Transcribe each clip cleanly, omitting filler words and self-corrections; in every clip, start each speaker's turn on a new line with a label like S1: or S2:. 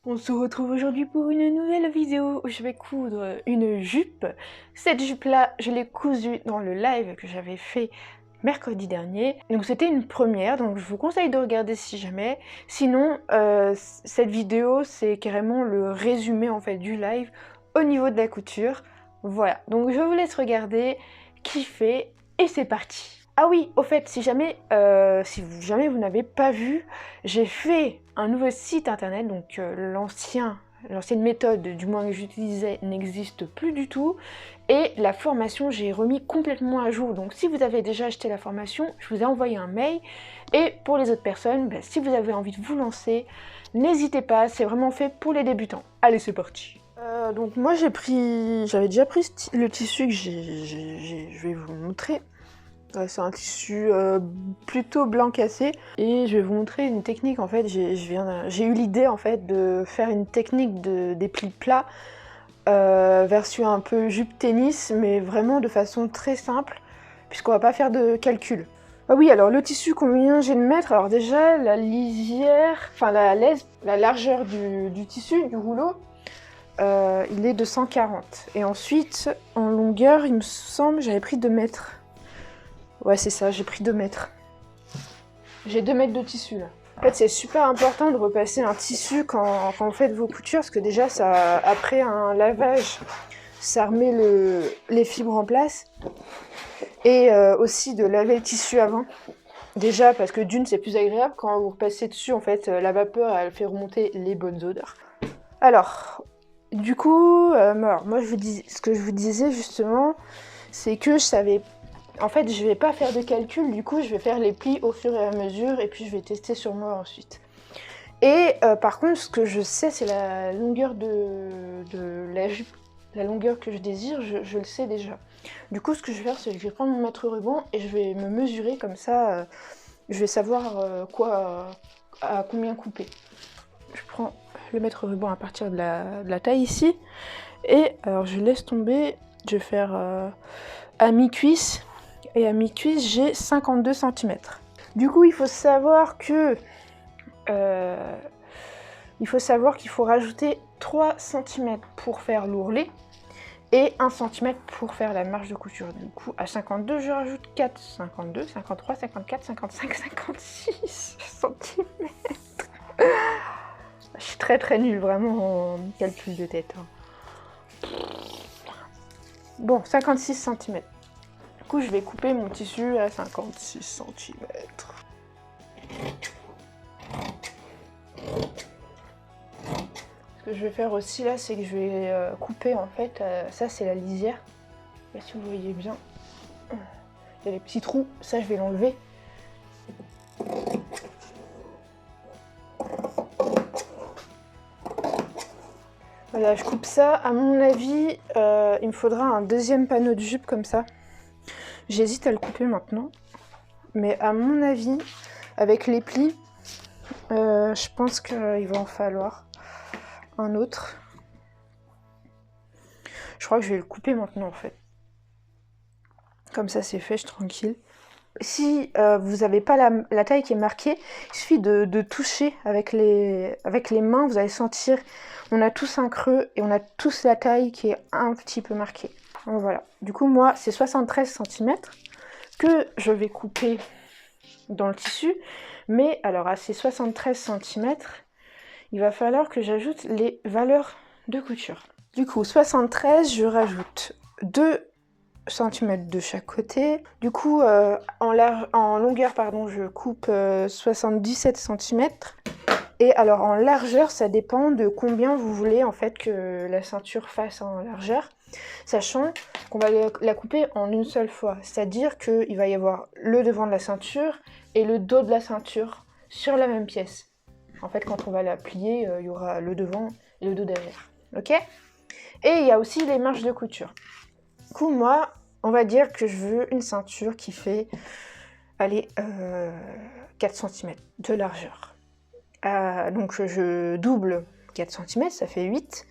S1: On se retrouve aujourd'hui pour une nouvelle vidéo où je vais coudre une jupe. Cette jupe-là, je l'ai cousue dans le live que j'avais fait mercredi dernier. Donc c'était une première, donc je vous conseille de regarder si jamais. Sinon, cette vidéo, c'est carrément le résumé en fait du live au niveau de la couture. Voilà, donc je vous laisse regarder, kiffer et c'est parti. Ah oui, au fait, si jamais vous n'avez pas vu, j'ai fait un nouveau site internet, donc l'ancienne méthode, du moins que j'utilisais, n'existe plus du tout. Et la formation, j'ai remis complètement à jour. Donc si vous avez déjà acheté la formation, je vous ai envoyé un mail. Et pour les autres personnes, si vous avez envie de vous lancer, n'hésitez pas, c'est vraiment fait pour les débutants. Allez, c'est parti. Donc moi j'avais déjà pris le tissu que je vais vous montrer. C'est un tissu plutôt blanc cassé et je vais vous montrer une technique. En fait, j'ai eu l'idée en fait de faire une technique des plis plats version un peu jupe tennis, mais vraiment de façon très simple puisqu'on va pas faire de calcul. Ah oui, alors le tissu, combien j'ai de mètres? Alors déjà la lisière, enfin la largeur du tissu, du rouleau, il est de 140. Et ensuite en longueur, il me semble, j'avais pris 2 mètres. Ouais, c'est ça, j'ai pris 2 mètres. J'ai 2 mètres de tissu là. En fait, c'est super important de repasser un tissu quand vous faites vos coutures, parce que déjà, après un lavage, ça remet les fibres en place. Et aussi de laver le tissu avant. Déjà, parce que d'une, c'est plus agréable. Quand vous repassez dessus, en fait, la vapeur, elle fait remonter les bonnes odeurs. Alors, du coup, moi, ce que je vous disais justement, c'est que je savais. En fait, je vais pas faire de calcul, du coup, je vais faire les plis au fur et à mesure, et puis je vais tester sur moi ensuite. Et par contre, ce que je sais, c'est la longueur de la jupe, la longueur que je désire, je le sais déjà. Du coup, ce que je vais faire, c'est que je vais prendre mon mètre ruban et je vais me mesurer, comme ça, je vais savoir à combien couper. Je prends le mètre ruban à partir de la taille ici, et alors je laisse tomber, je vais faire à mi-cuisse. Et à mi-cuisse, j'ai 52 cm. Du coup, il faut savoir qu'il faut rajouter 3 cm pour faire l'ourlet et 1 cm pour faire la marge de couture. Du coup, à 52, je rajoute 4, 52, 53, 54, 55, 56 cm. Je suis très nulle vraiment en calcul de tête. Bon, 56 cm. Du coup, je vais couper mon tissu à 56 cm. Ce que je vais faire aussi là, c'est que je vais couper en fait, ça c'est la lisière. Je sais pas si vous voyez bien. Il y a des petits trous, ça je vais l'enlever. Voilà, je coupe ça. À mon avis, il me faudra un deuxième panneau de jupe comme ça. J'hésite à le couper maintenant. Mais à mon avis, avec les plis, je pense qu'il va en falloir un autre. Je crois que je vais le couper maintenant en fait. Comme ça c'est fait, je suis tranquille. Si vous n'avez pas la taille qui est marquée, il suffit de toucher avec les mains, vous allez sentir, on a tous un creux et on a tous la taille qui est un petit peu marquée. Donc voilà, du coup moi c'est 73 cm que je vais couper dans le tissu, mais alors à ces 73 cm, il va falloir que j'ajoute les valeurs de couture. Du coup 73, je rajoute 2 cm de chaque côté. Du coup, en longueur, pardon, je coupe 77 cm. Et alors en largeur, ça dépend de combien vous voulez en fait que la ceinture fasse en largeur, sachant qu'on va la couper en une seule fois. C'est-à-dire qu'il va y avoir le devant de la ceinture et le dos de la ceinture sur la même pièce. En fait, quand on va la plier, il y aura le devant et le dos derrière. Ok ? Et il y a aussi les marges de couture. Du coup, moi, on va dire que je veux une ceinture qui fait, allez, 4 cm de largeur. Donc je double 4 cm, ça fait 8.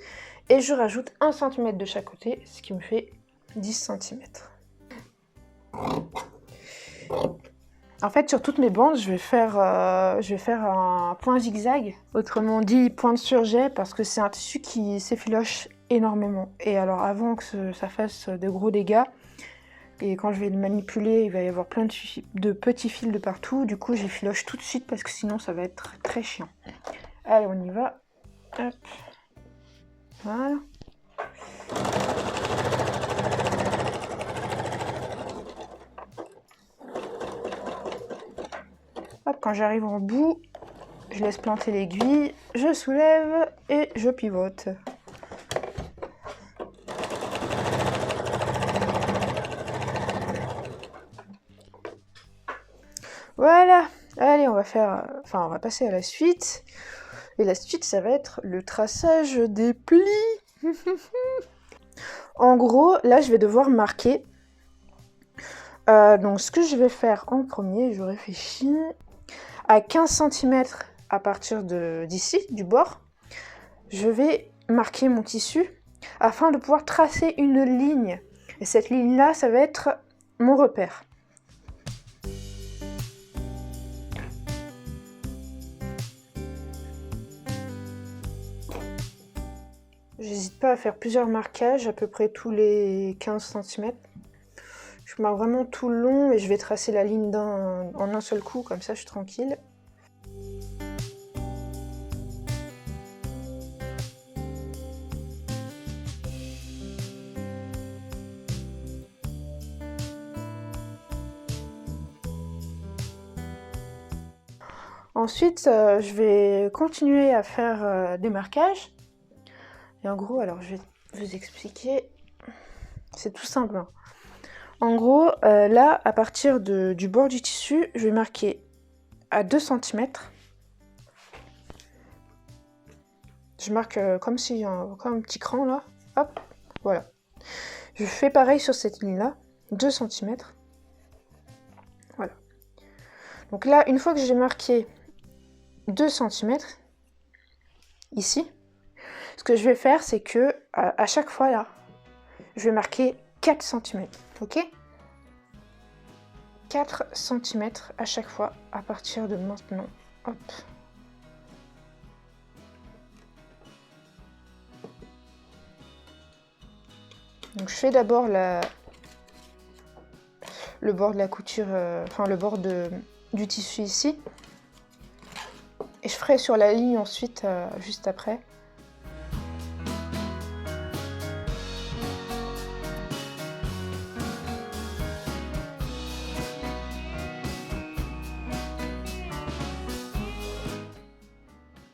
S1: Et je rajoute 1 cm de chaque côté, ce qui me fait 10 cm. En fait, sur toutes mes bandes, je vais faire un point zigzag, autrement dit point de surjet, parce que c'est un tissu qui s'effiloche énormément. Et alors, avant que ça fasse de gros dégâts, et quand je vais le manipuler, il va y avoir plein de petits fils de partout. Du coup, j'effiloche tout de suite parce que sinon, ça va être très chiant. Allez, on y va. Hop. Voilà. Hop, quand j'arrive en bout, je laisse planter l'aiguille, je soulève et je pivote. Voilà, allez, on va passer à la suite. Et la suite, ça va être le traçage des plis. En gros, là, je vais devoir marquer. Donc, ce que je vais faire en premier, je réfléchis, à 15 cm à partir d'ici, du bord, je vais marquer mon tissu afin de pouvoir tracer une ligne. Et cette ligne-là, ça va être mon repère. J'hésite pas à faire plusieurs marquages, à peu près tous les 15 cm. Je marque vraiment tout le long et je vais tracer la ligne en un seul coup, comme ça je suis tranquille. Ensuite, je vais continuer à faire des marquages. Et en gros, alors je vais vous expliquer. C'est tout simple. Hein. En gros, là, à partir du bord du tissu, je vais marquer à 2 cm. Je marque comme un petit cran là. Hop, voilà. Je fais pareil sur cette ligne-là, 2 cm. Voilà. Donc là, une fois que j'ai marqué 2 cm, ici, ce que je vais faire, c'est que à chaque fois là, je vais marquer 4 cm, ok ? 4 cm à chaque fois à partir de maintenant. Hop. Donc je fais d'abord le bord de la couture, le bord du tissu ici. Et je ferai sur la ligne ensuite, juste après.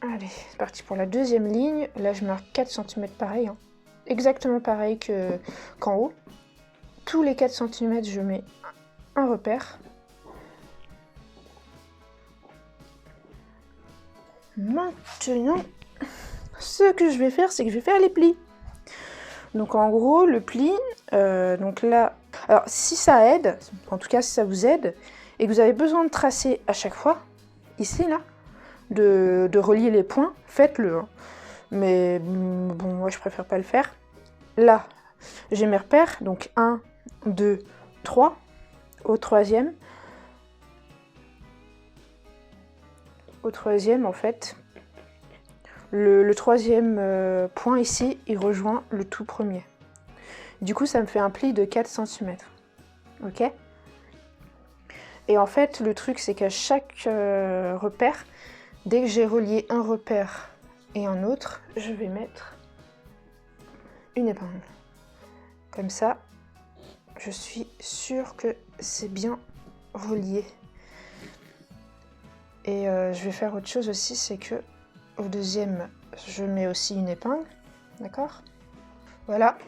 S1: Allez, c'est parti pour la deuxième ligne. Là, je marque 4 cm pareil. Hein. Exactement pareil qu'en haut. Tous les 4 cm, je mets un repère. Maintenant, ce que je vais faire, c'est que je vais faire les plis. Donc en gros, le pli, donc là... Alors si ça aide, en tout cas si ça vous aide, et que vous avez besoin de tracer à chaque fois, ici là, de relier les points, faites-le. Hein. Mais bon, moi je préfère pas le faire. Là, j'ai mes repères, donc 1, 2, 3, au troisième. Au troisième, en fait, le troisième point ici, il rejoint le tout premier. Du coup, ça me fait un pli de 4 cm. Ok ? Et en fait, le truc, c'est qu'à chaque repère, dès que j'ai relié un repère et un autre, je vais mettre une épingle. Comme ça, je suis sûre que c'est bien relié. Et je vais faire autre chose aussi, c'est que au deuxième, je mets aussi une épingle. D'accord ? Voilà.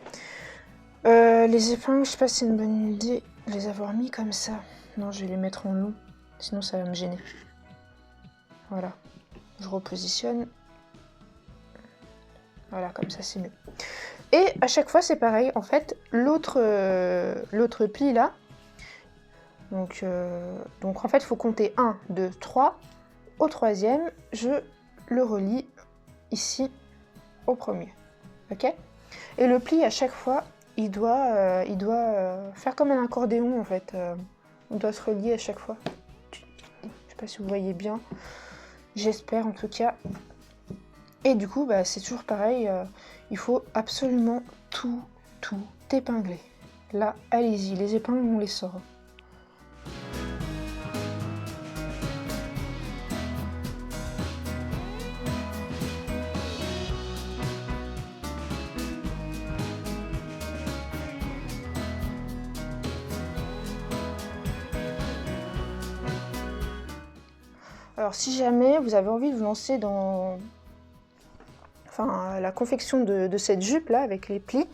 S1: Les épingles, je sais pas si c'est une bonne idée de les avoir mis comme ça. Non, je vais les mettre en long, sinon ça va me gêner. Voilà. Je repositionne. Voilà, comme ça c'est mieux. Et à chaque fois c'est pareil, en fait, l'autre pli là, donc en fait il faut compter 1, 2, 3. Au troisième, je le relie ici au premier. Ok ? Et le pli à chaque fois, il doit faire comme un accordéon en fait. On doit se relier à chaque fois. sais pas si vous voyez bien, j'espère en tout cas. Et du coup, bah, c'est toujours pareil, il faut absolument tout épingler. Là, allez-y, les épingles, on les sort. Alors si jamais vous avez envie de vous lancer dans la confection de cette jupe là avec les plis,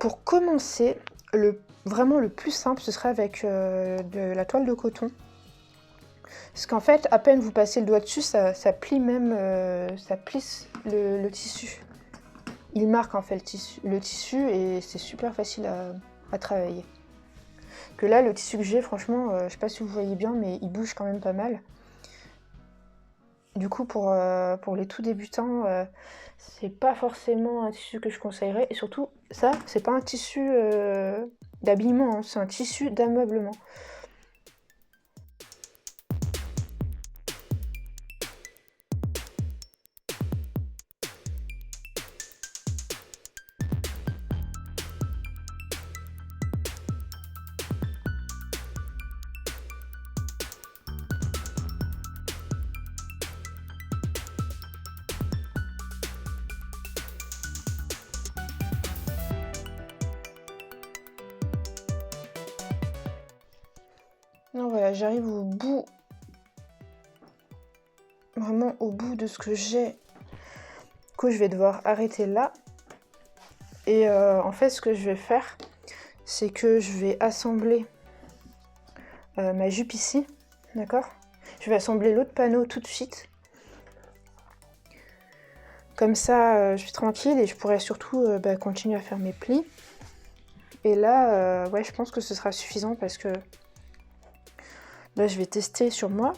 S1: pour commencer, vraiment le plus simple ce serait avec de la toile de coton. Parce qu'en fait, à peine vous passez le doigt dessus, ça plie même, ça plisse le tissu. Il marque en fait le tissu et c'est super facile à travailler. Que là, le tissu que j'ai, franchement, je sais pas si vous voyez bien, mais il bouge quand même pas mal. Du coup, pour les tout débutants, c'est pas forcément un tissu que je conseillerais. Et surtout, ça, c'est pas un tissu d'habillement, hein, c'est un tissu d'ameublement. Non, voilà, j'arrive au bout, vraiment au bout de ce que j'ai. Du coup, je vais devoir arrêter là. Et en fait, ce que je vais faire, c'est que je vais assembler ma jupe ici, d'accord? Je vais assembler l'autre panneau tout de suite. Comme ça, je suis tranquille et je pourrai surtout continuer à faire mes plis. Et là, ouais, je pense que ce sera suffisant parce que là, je vais tester sur moi.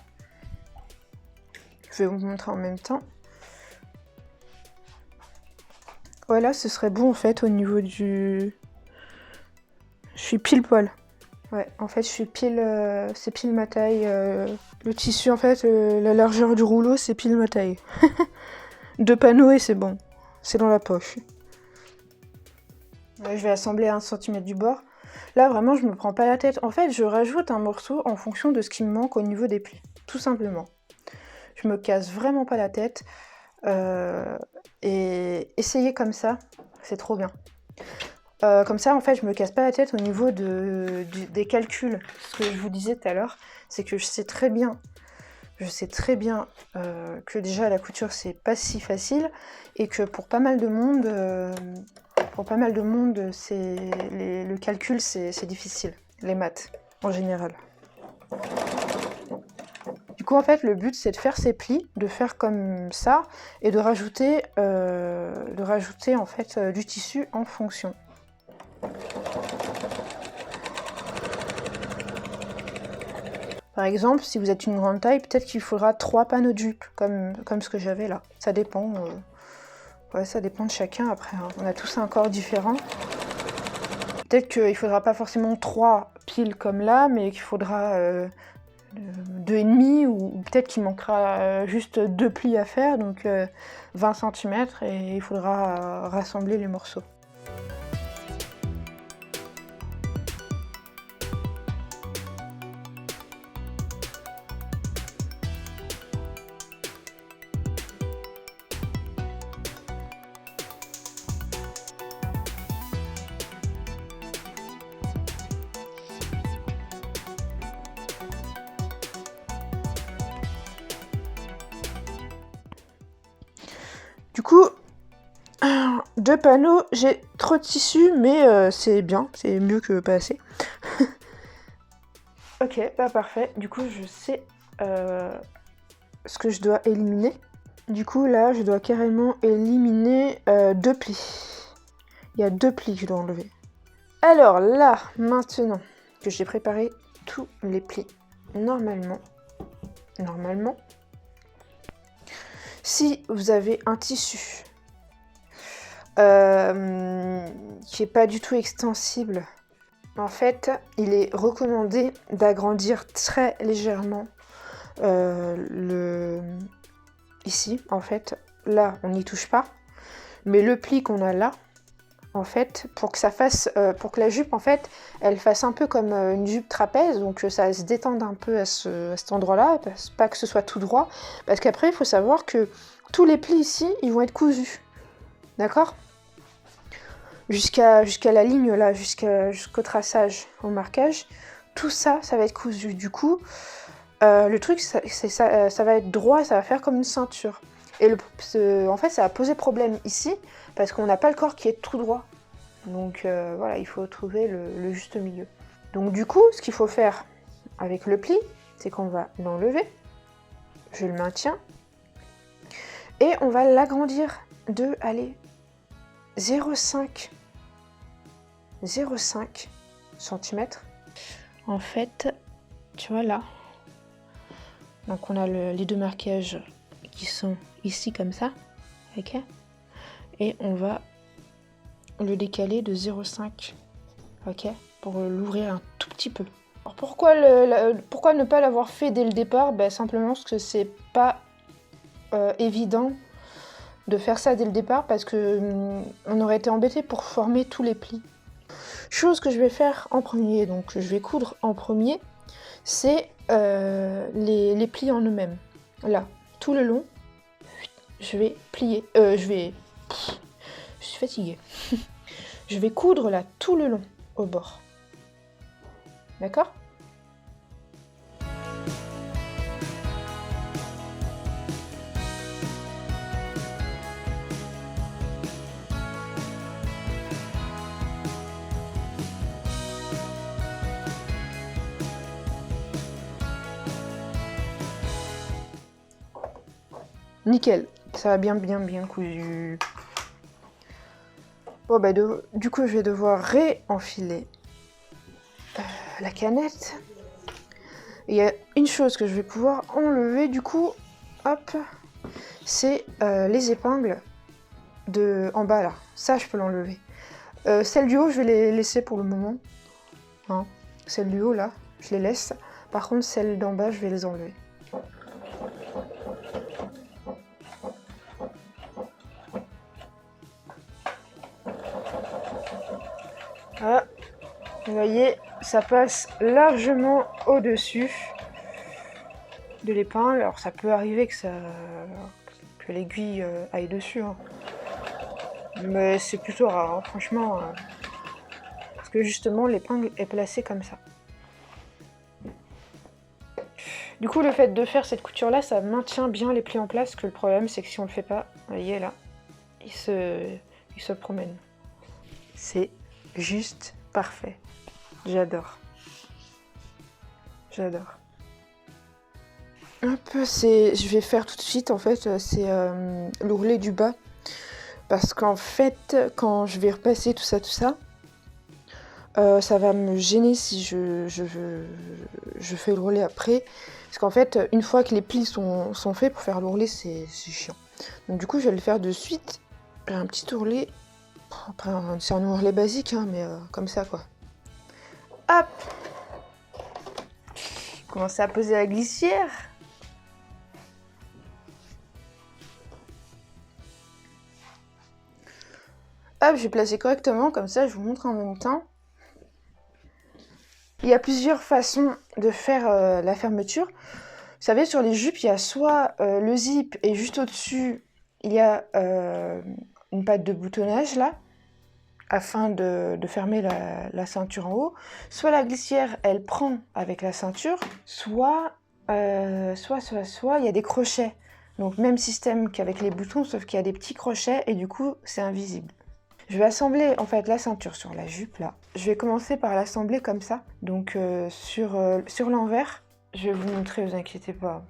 S1: Je vais vous montrer en même temps. Voilà, ce serait bon en fait au niveau du... Je suis pile poil. Ouais, en fait, je suis pile... c'est pile ma taille. Le tissu, en fait, la largeur du rouleau, c'est pile ma taille. 2 panneaux et c'est bon. C'est dans la poche. Ouais, je vais assembler à 1 cm du bord. Là, vraiment, je me prends pas la tête. En fait, je rajoute un morceau en fonction de ce qui me manque au niveau des plis. Tout simplement. Je me casse vraiment pas la tête. Et essayer comme ça, c'est trop bien. Comme ça, en fait, je me casse pas la tête au niveau des calculs. Ce que je vous disais tout à l'heure, c'est que je sais très bien que déjà la couture, c'est pas si facile et que pour pas mal de monde, le calcul, c'est difficile. Les maths, en général. Du coup, en fait, le but, c'est de faire ces plis, de faire comme ça, et de rajouter en fait, du tissu en fonction. Par exemple, si vous êtes une grande taille, peut-être qu'il faudra 3 panneaux de jupe, comme ce que j'avais là. Ça dépend, ouais, ça dépend de chacun après, hein. On a tous un corps différent. Peut-être qu'il ne faudra pas forcément 3 piles comme là, mais qu'il faudra 2,5 ou peut-être qu'il manquera juste 2 plis à faire, donc 20 cm et il faudra rassembler les morceaux. Du coup, 2 panneaux, j'ai trop de tissu, mais c'est bien, c'est mieux que pas assez. Ok, bah parfait. Du coup, je sais ce que je dois éliminer. Du coup, là, je dois carrément éliminer 2 plis. Il y a 2 plis que je dois enlever. Alors là, maintenant que j'ai préparé tous les plis, normalement, si vous avez un tissu qui n'est pas du tout extensible, en fait, il est recommandé d'agrandir très légèrement ici, en fait, là, on n'y touche pas. Mais le pli qu'on a là, en fait, pour que la jupe, en fait, elle fasse un peu comme une jupe trapèze, donc ça se détende un peu à cet endroit-là, pas que ce soit tout droit, parce qu'après, il faut savoir que tous les plis ici, ils vont être cousus, d'accord ? Jusqu'à la ligne là, jusqu'au traçage, au marquage, tout ça, ça va être cousu. Du coup, le truc, ça va être droit, ça va faire comme une ceinture. Et en fait, ça va poser problème ici, parce qu'on n'a pas le corps qui est tout droit. Donc voilà, il faut trouver le juste milieu. Donc du coup, ce qu'il faut faire avec le pli, c'est qu'on va l'enlever, je le maintiens, et on va l'agrandir de, allez, 0,5 cm. En fait, tu vois là, donc on a les deux marquages qui sont ici comme ça, ok ? Et on va le décaler de 0,5, ok ? Pour l'ouvrir un tout petit peu. Alors pourquoi ne pas l'avoir fait dès le départ ? Simplement parce que c'est pas évident de faire ça dès le départ, parce que on aurait été embêté pour former tous les plis. Chose que je vais faire en premier, donc je vais coudre en premier, c'est les plis en eux-mêmes. Là, tout le long, je vais plier. Je suis fatiguée. Je vais coudre là tout le long, au bord. D'accord ? Nickel, ça va bien cousu. Bon du coup je vais devoir réenfiler la canette. Il y a une chose que je vais pouvoir enlever du coup, hop, c'est les épingles en bas là. Ça je peux l'enlever. Celles du haut je vais les laisser pour le moment. Hein. Celles du haut là, je les laisse. Par contre celles d'en bas je vais les enlever. Ah, vous voyez, ça passe largement au-dessus de l'épingle. Alors ça peut arriver que l'aiguille aille dessus, hein. Mais c'est plutôt rare, hein, franchement, parce que justement l'épingle est placée comme ça. Du coup, le fait de faire cette couture-là, ça maintient bien les plis en place, que le problème c'est que si on le fait pas, vous voyez là, il se promène. C'est juste parfait. J'adore. J'adore. Je vais faire tout de suite, en fait, c'est l'ourlet du bas. Parce qu'en fait, quand je vais repasser tout ça, ça va me gêner si je fais l'ourlet après. Parce qu'en fait, une fois que les plis sont faits, pour faire l'ourlet, c'est chiant. Donc du coup, je vais le faire de suite. J'ai un petit ourlet. Après, c'est un ourlet basique, hein, mais comme ça, quoi. Hop! Commencer à poser la glissière. Hop, je vais placer correctement, comme ça, je vous montre en même temps. Il y a plusieurs façons de faire la fermeture. Vous savez, sur les jupes, il y a soit le zip et juste au-dessus, il y a une patte de boutonnage là, afin de fermer la ceinture en haut. Soit la glissière, elle prend avec la ceinture, soit il y a des crochets. Donc même système qu'avec les boutons, sauf qu'il y a des petits crochets et du coup, c'est invisible. Je vais assembler en fait la ceinture sur la jupe là. Je vais commencer par l'assembler comme ça. Donc sur l'envers, je vais vous montrer, vous inquiétez pas.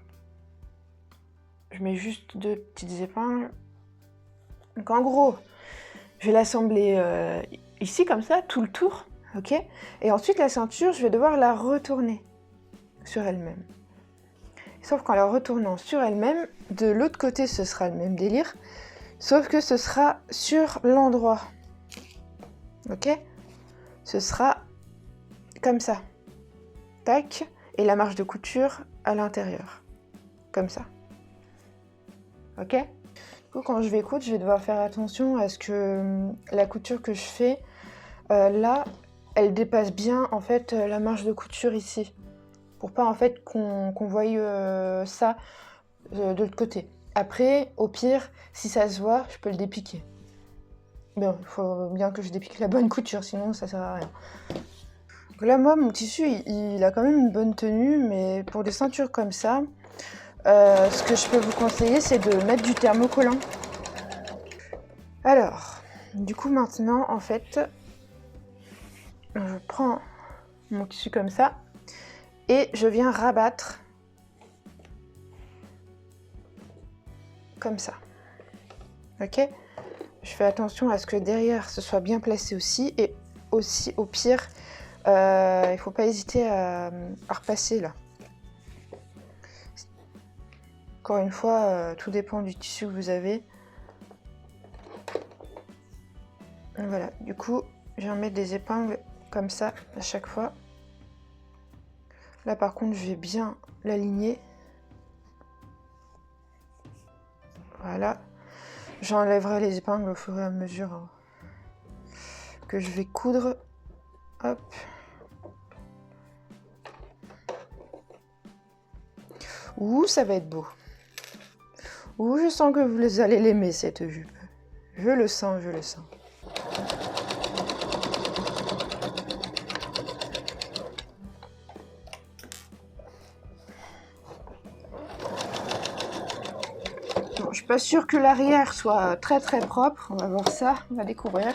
S1: Je mets juste 2 petites épingles. Donc en gros, je vais l'assembler ici comme ça, tout le tour, ok ? Et ensuite la ceinture, je vais devoir la retourner sur elle-même. Sauf qu'en la retournant sur elle-même, de l'autre côté ce sera le même délire, sauf que ce sera sur l'endroit. Ok ? Ce sera comme ça. Tac. Et la marge de couture à l'intérieur. comme ça. Ok? Du coup, quand je vais coudre, je vais devoir faire attention à ce que la couture que je fais, là, elle dépasse bien en fait la marge de couture ici. Pour pas en fait qu'on voie ça de l'autre côté. Après, au pire, si ça se voit, je peux le dépiquer. Bon, il faut bien que je dépique la bonne couture, sinon ça sert à rien. Donc là, moi, mon tissu, il a quand même une bonne tenue, mais pour des ceintures comme ça, ce que je peux vous conseiller, c'est de mettre du thermocollant. Alors, du coup, maintenant, en fait, je prends mon tissu comme ça et je viens rabattre comme ça. Ok? Je fais attention à ce que derrière ce soit bien placé aussi, et aussi au pire, il faut pas hésiter à repasser là. Encore une fois, tout dépend du tissu que vous avez. Voilà, du coup, je vais mettre des épingles comme ça à chaque fois. Là par contre, je vais bien l'aligner. Voilà. J'enlèverai les épingles au fur et à mesure que je vais coudre. Hop. Ouh, ça va être beau. Ouh, je sens que vous allez l'aimer cette jupe. Je le sens, je le sens. Bon, je suis pas sûre que l'arrière soit très très propre. On va voir ça, on va découvrir.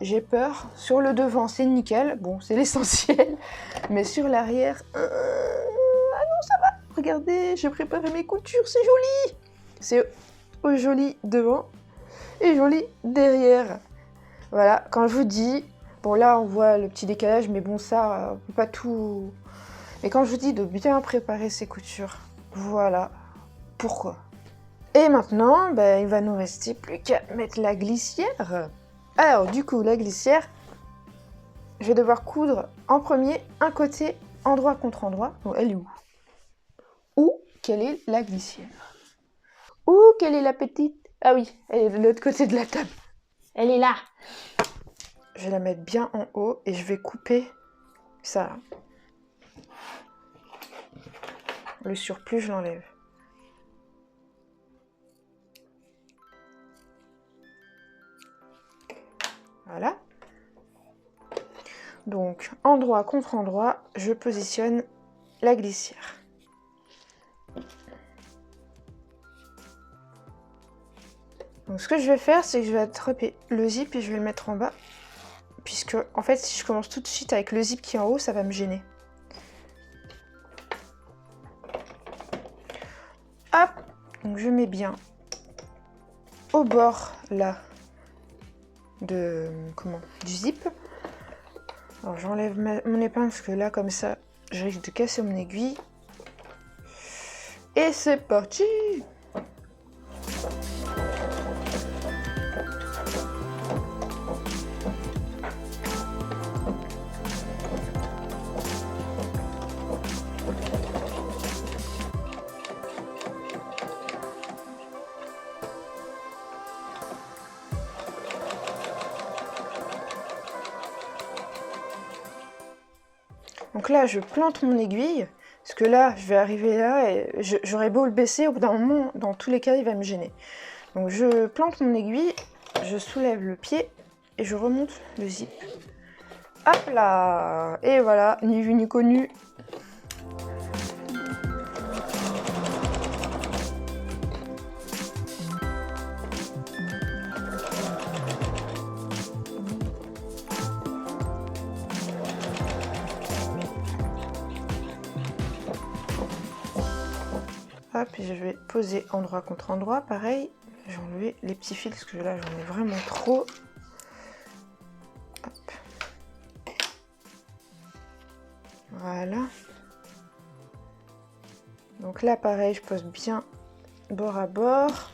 S1: J'ai peur. Sur le devant, c'est nickel. Bon, c'est l'essentiel. Mais sur l'arrière... Ah non, ça va. Regardez, j'ai préparé mes coutures, c'est joli. C'est joli devant et joli derrière. Voilà, quand je vous dis... Bon, là, on voit le petit décalage, mais bon, ça, on peut pas tout... Mais quand je vous dis de bien préparer ses coutures, voilà pourquoi. Et maintenant, ben, il va nous rester plus qu'à mettre la glissière. Alors, du coup, la glissière, je vais devoir coudre en premier un côté endroit contre endroit. Donc, elle est où? Où? Quelle est la glissière? Où? Quelle est la petite? Ah oui, elle est de l'autre côté de la table. Elle est là. Je vais la mettre bien en haut et je vais couper ça. Le surplus, je l'enlève. Voilà. Donc, endroit contre endroit, je positionne la glissière. Donc, ce que je vais faire, c'est que je vais attraper le zip et je vais le mettre en bas. Puisque, en fait, si je commence tout de suite avec le zip qui est en haut, ça va me gêner. Hop! Donc, je mets bien au bord, là, du zip. Alors, j'enlève mon épingle parce que là, comme ça, je risque de casser mon aiguille. Et c'est parti! Donc là, je plante mon aiguille, parce que là, je vais arriver là et j'aurais beau le baisser, au bout d'un moment, dans tous les cas, il va me gêner. Donc je plante mon aiguille, je soulève le pied et je remonte le zip. Hop là! Et voilà, ni vu ni connu. Hop, et je vais poser endroit contre endroit, pareil. J'ai enlevé les petits fils, parce que là, j'en ai vraiment trop. Hop. Voilà. Donc là, pareil, je pose bien bord à bord.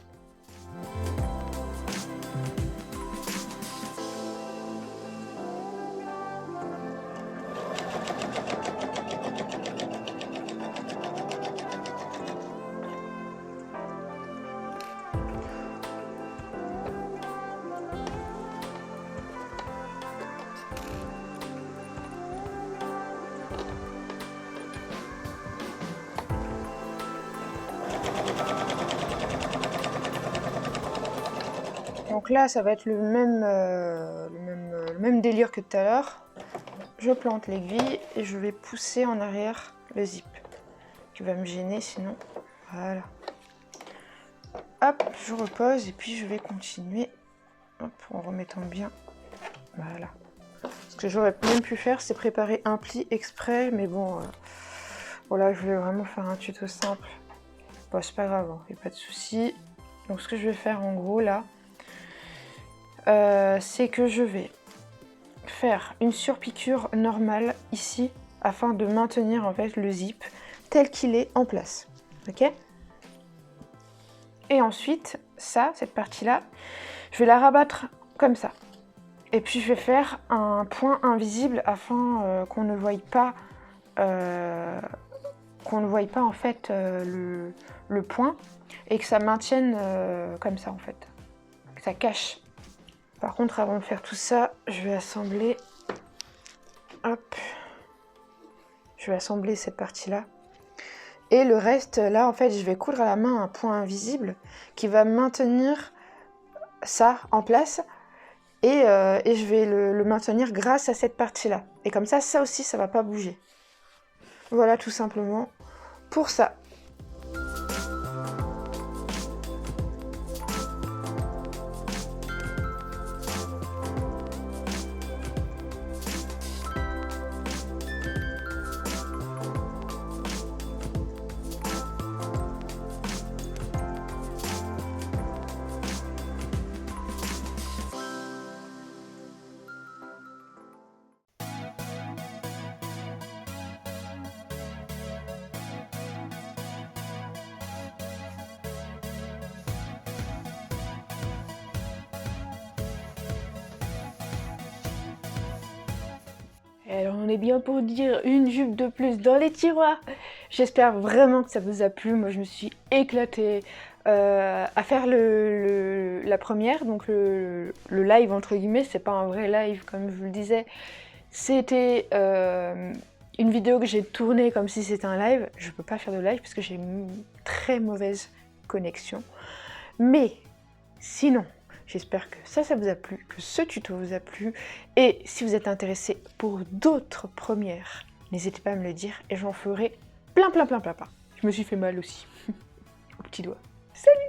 S1: Donc là, ça va être le même délire que tout à l'heure. Je plante l'aiguille et je vais pousser en arrière le zip. Qui va me gêner sinon. Voilà. Hop, je repose et puis je vais continuer. Hop, en remettant bien. Voilà. Ce que j'aurais même pu faire, c'est préparer un pli exprès, mais bon, voilà, je voulais vraiment faire un tuto simple. Bon, c'est pas grave, il n'y a pas de souci. Donc ce que je vais faire en gros là, c'est que je vais faire une surpiqûre normale ici, afin de maintenir en fait le zip tel qu'il est en place. Ok? Et ensuite, cette partie-là, je vais la rabattre comme ça. Et puis je vais faire un point invisible afin qu'on ne voie pas, en fait le point et que ça maintienne comme ça en fait, que ça cache. Par contre, avant de faire tout ça, je vais assembler, hop, je vais assembler cette partie-là. Et le reste, là, en fait, je vais coudre à la main un point invisible qui va maintenir ça en place. Et je vais le maintenir grâce à cette partie-là. Et comme ça aussi, ça va pas bouger. Voilà, tout simplement pour ça. Et alors on est bien pour dire une jupe de plus dans les tiroirs. J'espère vraiment que ça vous a plu. Moi je me suis éclatée à faire la première, donc le live entre guillemets. C'est pas un vrai live comme je vous le disais. C'était une vidéo que j'ai tournée comme si c'était un live. Je peux pas faire de live parce que j'ai une très mauvaise connexion. Mais sinon, j'espère que ça vous a plu, que ce tuto vous a plu. Et si vous êtes intéressé pour d'autres premières, n'hésitez pas à me le dire et j'en ferai plein. Je me suis fait mal aussi, au petit doigt. Salut!